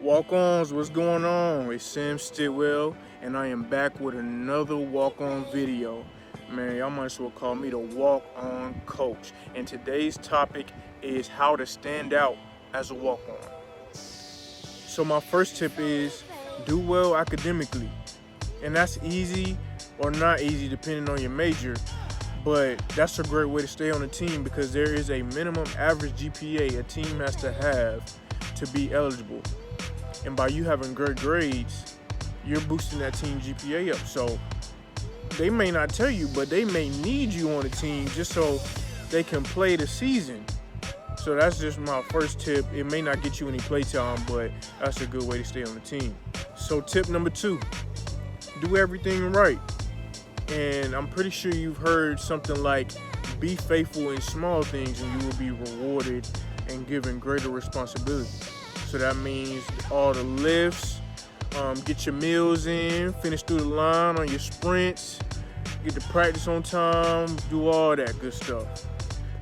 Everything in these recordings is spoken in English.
Walk-ons, what's going on? It's Sam Stitwell, and I am back with another walk-on video. Man, y'all might as well call me the walk-on coach. And today's topic is how to stand out as a walk-on. So my first tip is do well academically. And that's easy or not easy depending on your major. But that's a great way to stay on the team because there is a minimum average GPA a team has to have to be eligible. And by you having great grades, you're boosting that team GPA up. So they may not tell you, but they may need you on the team just so they can play the season. So that's just my first tip. It may not get you any play time, but that's a good way to stay on the team. So tip number 2, do everything right. And I'm pretty sure you've heard something like, be faithful in small things and you will be rewarded and given greater responsibility. So that means all the lifts, get your meals in, finish through the line on your sprints, get to practice on time, do all that good stuff.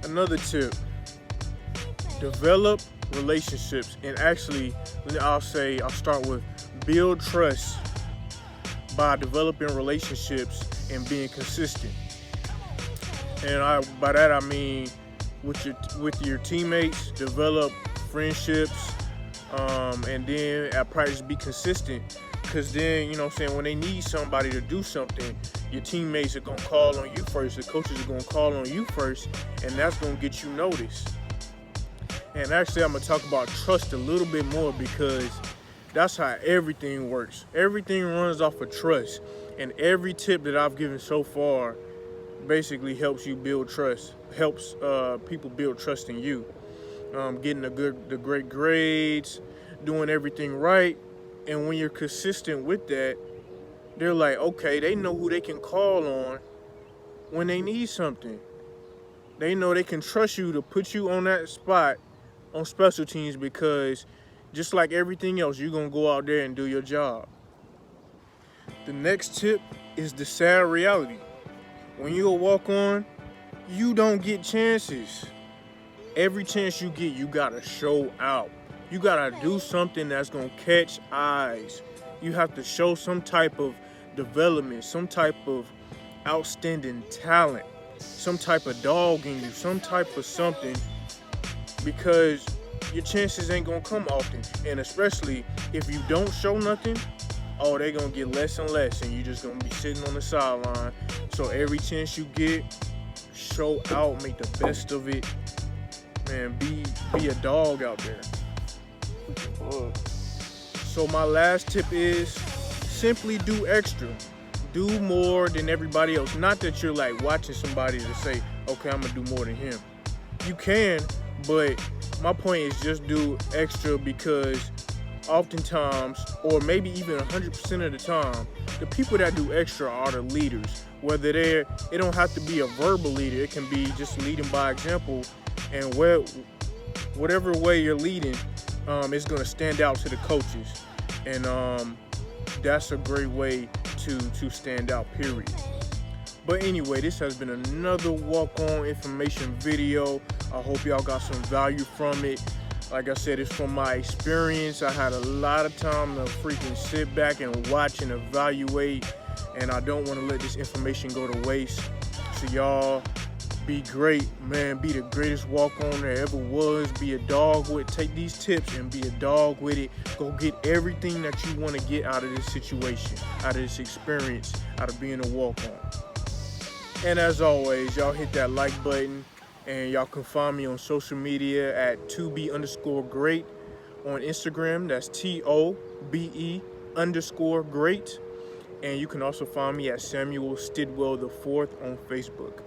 Another tip, develop relationships. And actually, I'll start with build trust by developing relationships and being consistent. And by that I mean with your teammates, develop friendships, and then at practice be consistent, because then, you know what I'm saying, when they need somebody to do something, your teammates are going to call on you first, the coaches are going to call on you first, and that's going to get you noticed. And actually I'm going to talk about trust a little bit more because that's how everything works. Everything runs off of trust, and every tip that I've given so far basically helps you build trust, helps people build trust in you. Getting the great grades, doing everything right, and when you're consistent with that, they're like, okay, they know who they can call on when they need something. They know they can trust you to put you on that spot on special teams because just like everything else, you're gonna go out there and do your job. The next tip is the sad reality. When you walk on, you don't get chances. Every chance you get, you gotta show out. You gotta do something that's gonna catch eyes. You have to show some type of development, some type of outstanding talent, some type of dog in you, some type of something, because your chances ain't gonna come often. And especially if you don't show nothing, they're gonna get less and less, and you're just gonna be sitting on the sideline. So every chance you get, show out, make the best of it. Man, be a dog out there. So my last tip is simply do extra. Do more than everybody else. Not that you're like watching somebody to say, okay, I'm gonna do more than him. You can, but my point is just do extra, because oftentimes, or maybe even 100% of the time, the people that do extra are the leaders. Whether it don't have to be a verbal leader, it can be just leading by example. And whatever way you're leading, it's going to stand out to the coaches. And that's a great way to stand out, period. But anyway, this has been another walk-on information video. I hope y'all got some value from it. Like I said, it's from my experience. I had a lot of time to freaking sit back and watch and evaluate, and I don't want to let this information go to waste. So y'all, be great, man. Be the greatest walk-on there ever was. Be a dog with. Take these tips and be a dog with it. Go get everything that you want to get out of this situation, out of this experience, out of being a walk-on. And as always, y'all hit that like button, and y'all can find me on social media at @tobe_great on Instagram. That's TOBE_great. And you can also find me at Samuel Stidwell IV on Facebook.